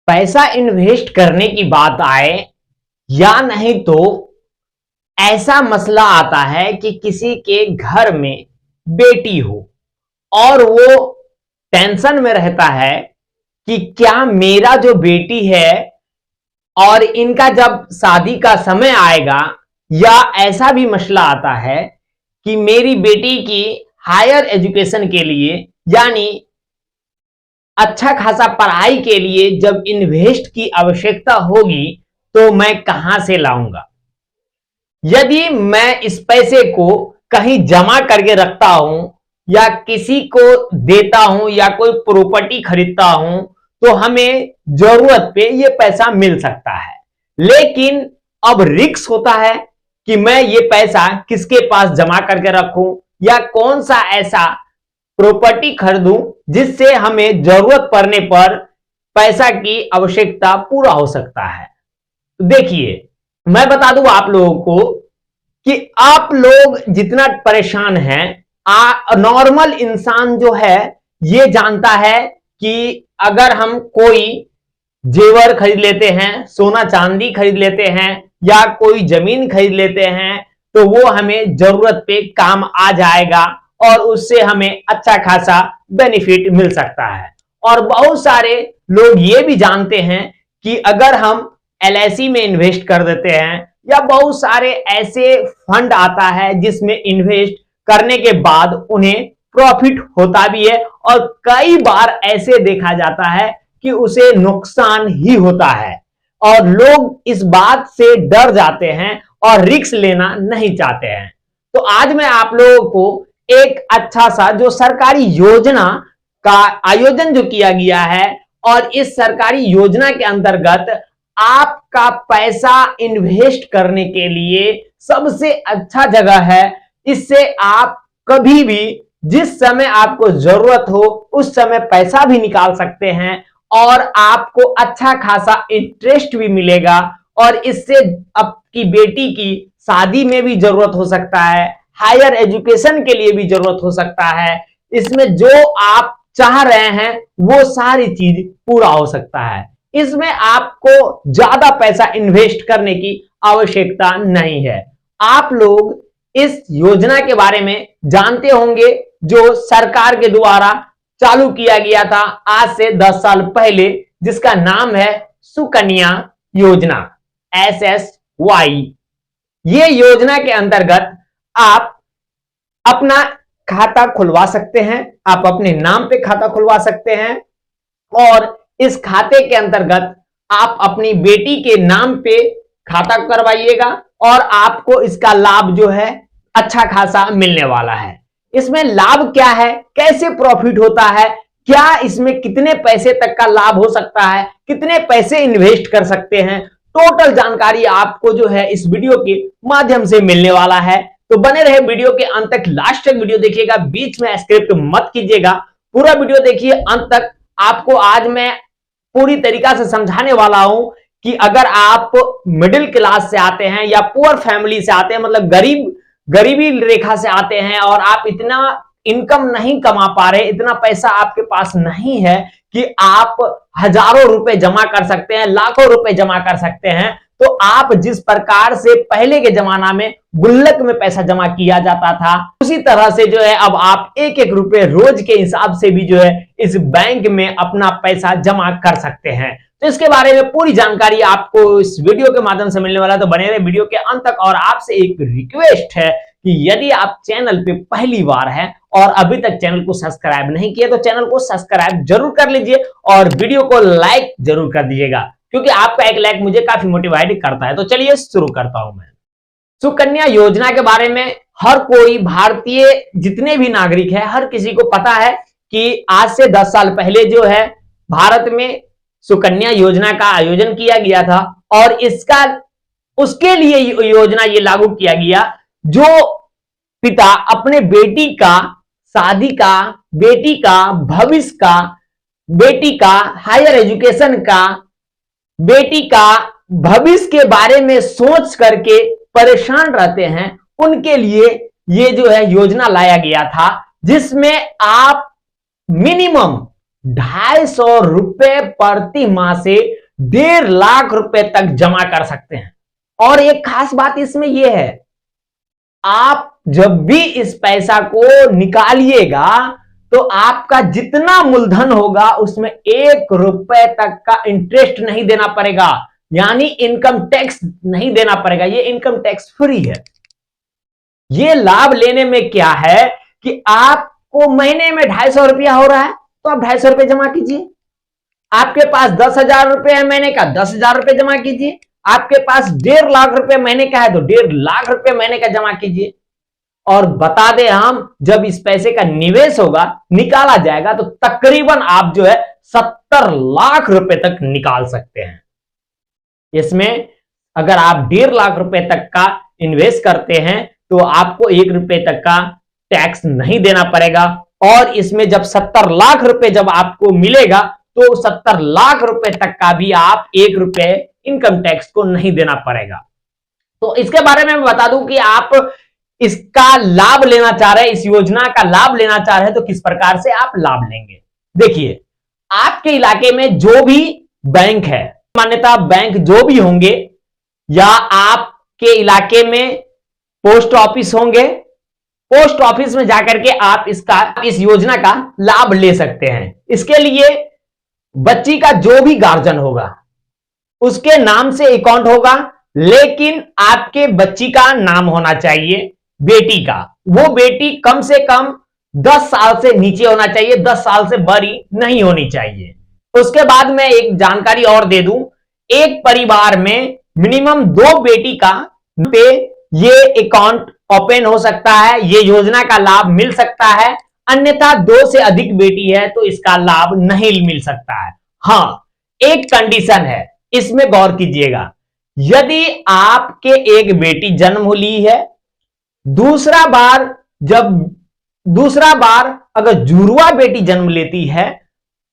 पैसा इन्वेस्ट करने की बात आए या नहीं तो ऐसा मसला आता है कि किसी के घर में बेटी हो और वो टेंशन में रहता है कि क्या मेरा जो बेटी है और इनका जब शादी का समय आएगा, या ऐसा भी मसला आता है कि मेरी बेटी की हायर एजुकेशन के लिए यानी अच्छा खासा पढ़ाई के लिए जब इन्वेस्ट की आवश्यकता होगी तो मैं कहां से लाऊंगा। यदि मैं इस पैसे को कहीं जमा करके रखता हूं या किसी को देता हूं या कोई प्रॉपर्टी खरीदता हूं तो हमें जरूरत पे ये पैसा मिल सकता है, लेकिन अब रिस्क होता है कि मैं ये पैसा किसके पास जमा करके रखूं या कौन सा ऐसा प्रॉपर्टी खरीदूं जिससे हमें जरूरत पड़ने पर पैसा की आवश्यकता पूरा हो सकता है। तो देखिए, मैं बता दूं आप लोगों को कि आप लोग जितना परेशान हैं, नॉर्मल इंसान जो है ये जानता है कि अगर हम कोई जेवर खरीद लेते हैं, सोना चांदी खरीद लेते हैं या कोई जमीन खरीद लेते हैं तो वो हमें जरूरत पे काम आ जाएगा और उससे हमें अच्छा खासा बेनिफिट मिल सकता है। और बहुत सारे लोग ये भी जानते हैं कि अगर हम एलआईसी में इन्वेस्ट कर देते हैं या बहुत सारे ऐसे फंड आता है जिसमें इन्वेस्ट करने के बाद उन्हें प्रॉफिट होता भी है और कई बार ऐसे देखा जाता है कि उसे नुकसान ही होता है और लोग इस बात से डर जाते हैं और रिस्क लेना नहीं चाहते हैं। तो आज मैं आप लोगों को एक अच्छा सा जो सरकारी योजना का आयोजन जो किया गया है और इस सरकारी योजना के अंतर्गत आपका पैसा इन्वेस्ट करने के लिए सबसे अच्छा जगह है। इससे आप कभी भी जिस समय आपको जरूरत हो उस समय पैसा भी निकाल सकते हैं और आपको अच्छा खासा इंटरेस्ट भी मिलेगा और इससे आपकी बेटी की शादी में भी जरूरत हो सकता है, हायर एजुकेशन के लिए भी जरूरत हो सकता है। इसमें जो आप चाह रहे हैं वो सारी चीज पूरा हो सकता है। इसमें आपको ज्यादा पैसा इन्वेस्ट करने की आवश्यकता नहीं है। आप लोग इस योजना के बारे में जानते होंगे जो सरकार के द्वारा चालू किया गया था आज से 10 साल पहले, जिसका नाम है सुकन्या योजना, SSY। ये योजना के अंतर्गत आप अपना खाता खुलवा सकते हैं, आप अपने नाम पे खाता खुलवा सकते हैं और इस खाते के अंतर्गत आप अपनी बेटी के नाम पे खाता करवाइएगा और आपको इसका लाभ जो है अच्छा खासा मिलने वाला है। इसमें लाभ क्या है, कैसे प्रॉफिट होता है, क्या इसमें कितने पैसे तक का लाभ हो सकता है, कितने पैसे इन्वेस्ट कर सकते हैं, टोटल जानकारी आपको जो है इस वीडियो के माध्यम से मिलने वाला है। तो बने रहे वीडियो के अंत तक, लास्ट तक वीडियो देखिएगा, बीच में स्क्रिप्ट मत कीजिएगा, पूरा वीडियो देखिए अंत तक। आपको आज मैं पूरी तरीका से समझाने वाला हूं कि अगर आप मिडिल क्लास से आते हैं या पुअर फैमिली से आते हैं, मतलब गरीबी रेखा से आते हैं और आप इतना इनकम नहीं कमा पा रहे, इतना पैसा आपके पास नहीं है कि आप हजारों रुपए जमा कर सकते हैं, लाखों रुपए जमा कर सकते हैं, तो आप जिस प्रकार से पहले के जमाना में गुल्लक में पैसा जमा किया जाता था उसी तरह से जो है अब आप एक एक रुपए रोज के हिसाब से भी जो है इस बैंक में अपना पैसा जमा कर सकते हैं। तो इसके बारे में पूरी जानकारी आपको इस वीडियो के माध्यम से मिलने वाला है। तो बने रहे वीडियो के अंत तक। और आपसे एक रिक्वेस्ट है कि यदि आप चैनल पे पहली बार हैं और अभी तक चैनल को सब्सक्राइब नहीं किया तो चैनल को सब्सक्राइब जरूर कर लीजिए और वीडियो को लाइक जरूर कर दीजिएगा, क्योंकि आपका एक लाइक मुझे काफी मोटिवेट करता है। तो चलिए शुरू करता हूं मैं। सुकन्या योजना के बारे में हर कोई भारतीय जितने भी नागरिक है हर किसी को पता है कि आज से 10 साल पहले जो है भारत में सुकन्या योजना का आयोजन किया गया था और इसका उसके लिए योजना ये लागू किया गया जो पिता अपने बेटी का शादी का, बेटी का भविष्य का, बेटी का हायर एजुकेशन का, बेटी का भविष्य के बारे में सोच करके परेशान रहते हैं, उनके लिए ये जो है योजना लाया गया था जिसमें आप मिनिमम ₹250 प्रति माह से 1.5 लाख रुपए तक जमा कर सकते हैं। और एक खास बात इसमें यह है, आप जब भी इस पैसा को निकालिएगा तो आपका जितना मूलधन होगा उसमें 1 रुपए तक का इंटरेस्ट नहीं देना पड़ेगा, यानी इनकम टैक्स नहीं देना पड़ेगा। ये इनकम टैक्स फ्री है। ये लाभ लेने में क्या है कि आपको महीने में 250 रुपया हो रहा है तो आप 250 रुपये जमा कीजिए। आपके पास 10,000 रुपए है महीने का, 10,000 रुपए जमा कीजिए। आपके पास 1.5 लाख रुपए महीने का है तो 1.5 लाख रुपए महीने का जमा कीजिए। और बता दें हम, जब इस पैसे का निवेश होगा, निकाला जाएगा तो तकरीबन आप जो है 70 लाख रुपए तक निकाल सकते हैं। इसमें अगर आप 1.5 लाख रुपए तक का इन्वेस्ट करते हैं तो आपको 1 रुपए तक का टैक्स नहीं देना पड़ेगा। और इसमें जब 70 लाख रुपए जब आपको मिलेगा तो 70 लाख रुपए तक का भी आप 1 रुपए इनकम टैक्स को नहीं देना पड़ेगा। तो इसके बारे में मैं बता दूं कि आप इसका लाभ लेना चाह रहे हैं, इस योजना का लाभ लेना चाह रहे हैं तो किस प्रकार से आप लाभ लेंगे। देखिए, आपके इलाके में जो भी बैंक है, मान्यता बैंक जो भी होंगे, या आपके इलाके में पोस्ट ऑफिस होंगे, पोस्ट ऑफिस में जाकर के आप इस योजना का लाभ ले सकते हैं। इसके लिए बच्ची का जो भी गार्जियन होगा उसके नाम से अकाउंट होगा, लेकिन आपके बच्ची का नाम होना चाहिए, बेटी का। वो बेटी कम से कम 10 साल से नीचे होना चाहिए, 10 साल से बड़ी नहीं होनी चाहिए। उसके बाद मैं एक जानकारी और दे दूं, एक परिवार में मिनिमम 2 बेटी का पे ये अकाउंट ओपन हो सकता है, ये योजना का लाभ मिल सकता है। अन्यथा 2 से अधिक बेटी है तो इसका लाभ नहीं मिल सकता है। हाँ, एक कंडीशन है, इसमें गौर कीजिएगा। यदि आपके एक बेटी जन्म ली है, दूसरा बार अगर जुड़वा बेटी जन्म लेती है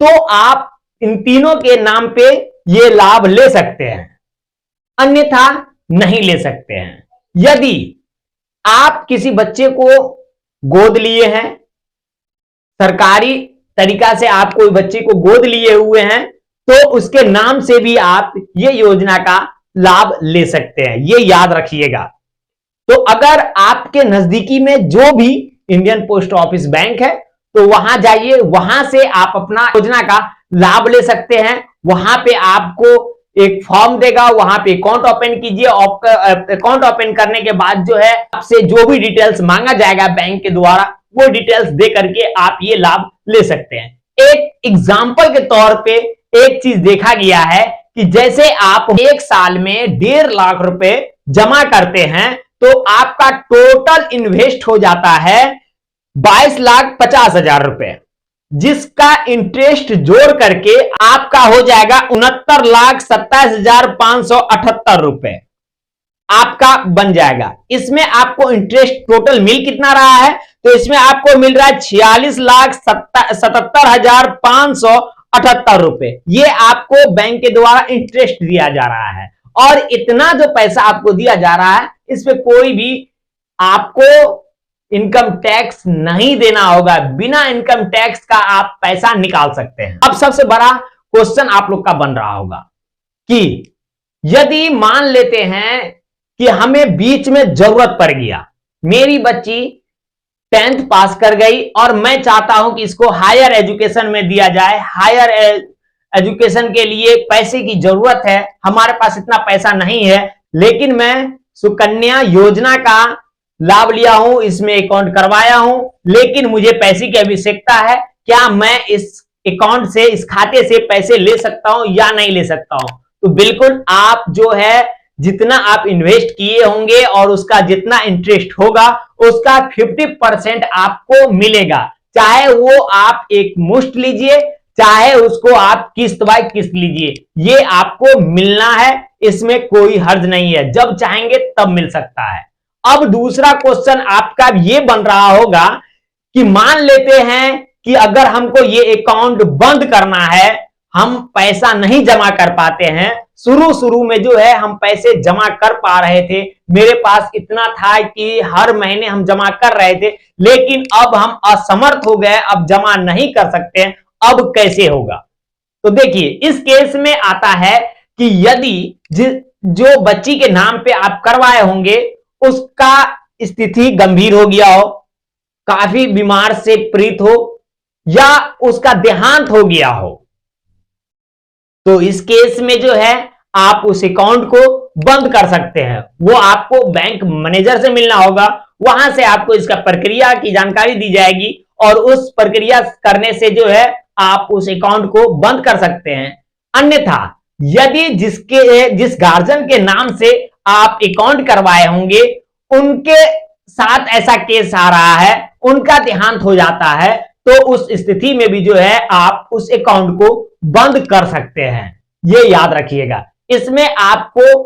तो आप इन तीनों के नाम पे ये लाभ ले सकते हैं, अन्यथा नहीं ले सकते हैं। यदि आप किसी बच्चे को गोद लिए हैं, सरकारी तरीका से आप कोई बच्चे को गोद लिए हुए हैं, तो उसके नाम से भी आप ये योजना का लाभ ले सकते हैं। ये याद रखिएगा। तो अगर आपके नजदीकी में जो भी इंडियन पोस्ट ऑफिस बैंक है तो वहां जाइए, वहां से आप अपना योजना का लाभ ले सकते हैं। वहां पे आपको एक फॉर्म देगा, वहां पे अकाउंट ओपन कीजिए। अकाउंट ओपन करने के बाद जो है आपसे जो भी डिटेल्स मांगा जाएगा बैंक के द्वारा, वो डिटेल्स दे करके आप ये लाभ ले सकते हैं। एक एग्जाम्पल के तौर पे एक चीज देखा गया है कि जैसे आप 1 साल में 1.5 लाख रुपए जमा करते हैं तो आपका टोटल इन्वेस्ट हो जाता है 22,50,000 रुपए, जिसका इंटरेस्ट जोड़ करके आपका हो जाएगा 69,27,578 रुपए आपका बन जाएगा। इसमें आपको इंटरेस्ट टोटल मिल कितना रहा है, तो इसमें आपको मिल रहा है 46,77,578 रुपए। ये आपको बैंक के द्वारा इंटरेस्ट दिया जा रहा है। और इतना जो पैसा आपको दिया जा रहा है, इसमें कोई भी आपको इनकम टैक्स नहीं देना होगा। बिना इनकम टैक्स का आप पैसा निकाल सकते हैं। अब सबसे बड़ा क्वेश्चन आप लोग का बन रहा होगा कि यदि मान लेते हैं कि हमें बीच में जरूरत पड़ गया, मेरी बच्ची 10th पास कर गई और मैं चाहता हूं कि इसको हायर एजुकेशन में दिया जाए, हायर एजुकेशन के लिए पैसे की जरूरत है, हमारे पास इतना पैसा नहीं है, लेकिन मैं सुकन्या योजना का लाभ लिया हूं, इसमें अकाउंट करवाया हूं, लेकिन मुझे पैसे की आवश्यकता है। क्या मैं इस अकाउंट से, इस खाते से पैसे ले सकता हूं या नहीं ले सकता हूं? तो बिल्कुल आप जो है जितना आप इन्वेस्ट किए होंगे और उसका जितना इंटरेस्ट होगा उसका 50% आपको मिलेगा। चाहे वो आप एक मुश्त लीजिए, चाहे उसको आप किस्त बाय किस्त लीजिए, ये आपको मिलना है। इसमें कोई हर्ज नहीं है, जब चाहेंगे तब मिल सकता है। अब दूसरा क्वेश्चन आपका ये बन रहा होगा कि मान लेते हैं कि अगर हमको ये अकाउंट बंद करना है, हम पैसा नहीं जमा कर पाते हैं, शुरू में जो है हम पैसे जमा कर पा रहे थे, मेरे पास इतना था कि हर महीने हम जमा कर रहे थे, लेकिन अब हम असमर्थ हो गए, अब जमा नहीं कर सकते हैं, अब कैसे होगा? तो देखिए, इस केस में आता है कि यदि जो बच्ची के नाम पे आप करवाए होंगे उसका स्थिति गंभीर हो गया हो, काफी बीमार से पीड़ित हो, या उसका देहांत हो गया हो, तो इस केस में जो है आप उस अकाउंट को बंद कर सकते हैं। वो आपको बैंक मैनेजर से मिलना होगा, वहां से आपको इसका प्रक्रिया की जानकारी दी जाएगी और उस प्रक्रिया करने से जो है आप उस अकाउंट को बंद कर सकते हैं। अन्यथा यदि जिस गार्जियन के नाम से आप अकाउंट करवाए होंगे उनके साथ ऐसा केस आ रहा है, उनका देहांत हो जाता है, तो उस स्थिति में भी जो है आप उस अकाउंट को बंद कर सकते हैं। ये याद रखिएगा, इसमें आपको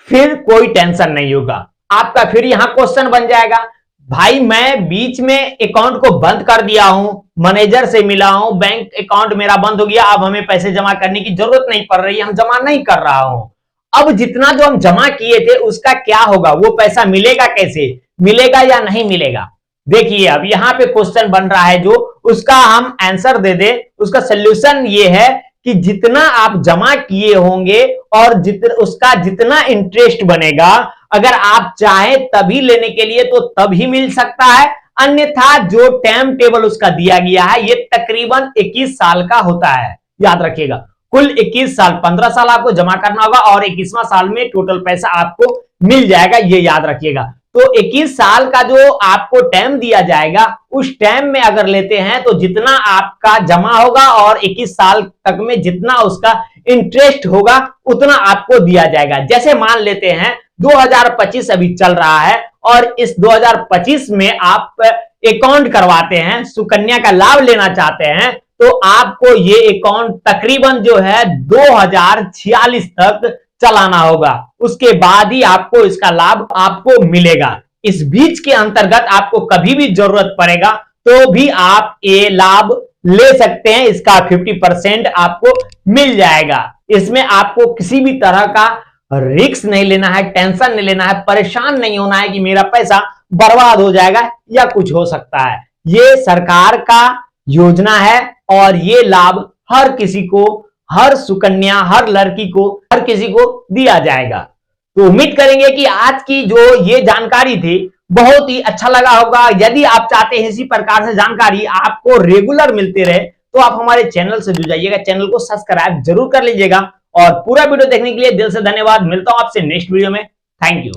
फिर कोई टेंशन नहीं होगा। आपका फिर यहां क्वेश्चन बन जाएगा, भाई मैं बीच में अकाउंट को बंद कर दिया हूं, मैनेजर से मिला हूं, बैंक अकाउंट मेरा बंद हो गया, अब हमें पैसे जमा करने की जरूरत नहीं पड़ रही, हम जमा नहीं कर रहा हूं। अब जितना जो हम जमा किए थे उसका क्या होगा? वो पैसा मिलेगा कैसे? मिलेगा या नहीं मिलेगा? देखिए, अब यहां पे क्वेश्चन बन रहा है जो, उसका हम आंसर दे दे। उसका सोल्यूशन ये है कि जितना आप जमा किए होंगे और उसका जितना इंटरेस्ट बनेगा, अगर आप चाहे तभी लेने के लिए तो तभी मिल सकता है, अन्यथा जो टाइम टेबल उसका दिया गया है ये तकरीबन 21 साल का होता है। याद रखिएगा, कुल 21 साल, 15 साल आपको जमा करना होगा और 21वां साल में टोटल पैसा आपको मिल जाएगा, ये याद रखिएगा। तो 21 साल का जो आपको टाइम दिया जाएगा, उस टाइम में अगर लेते हैं तो जितना आपका जमा होगा और 21 साल तक में जितना उसका इंटरेस्ट होगा उतना आपको दिया जाएगा। जैसे मान लेते हैं 2025 अभी चल रहा है और इस 2025 में आप अकाउंट करवाते हैं, सुकन्या का लाभ लेना चाहते हैं, तो आपको ये अकाउंट तकरीबन जो है 2046 तक चलाना होगा, उसके बाद ही आपको इसका लाभ आपको मिलेगा। इस बीच के अंतर्गत आपको कभी भी जरूरत पड़ेगा तो भी आप ये लाभ ले सकते हैं, इसका 50% आपको मिल जाएगा। इसमें आपको किसी भी तरह का रिस्क नहीं लेना है, टेंशन नहीं लेना है, परेशान नहीं होना है कि मेरा पैसा बर्बाद हो जाएगा या कुछ हो सकता है। ये सरकार का योजना है और ये लाभ हर किसी को, हर सुकन्या, हर लड़की को, हर किसी को दिया जाएगा। तो उम्मीद करेंगे कि आज की जो ये जानकारी थी बहुत ही अच्छा लगा होगा। यदि आप चाहते हैं इसी प्रकार से जानकारी आपको रेगुलर मिलते रहे तो आप हमारे चैनल से जुड़ जाइएगा, चैनल को सब्सक्राइब जरूर कर लीजिएगा और पूरा वीडियो देखने के लिए दिल से धन्यवाद। मिलता हूं आपसे नेक्स्ट वीडियो में। Thank you.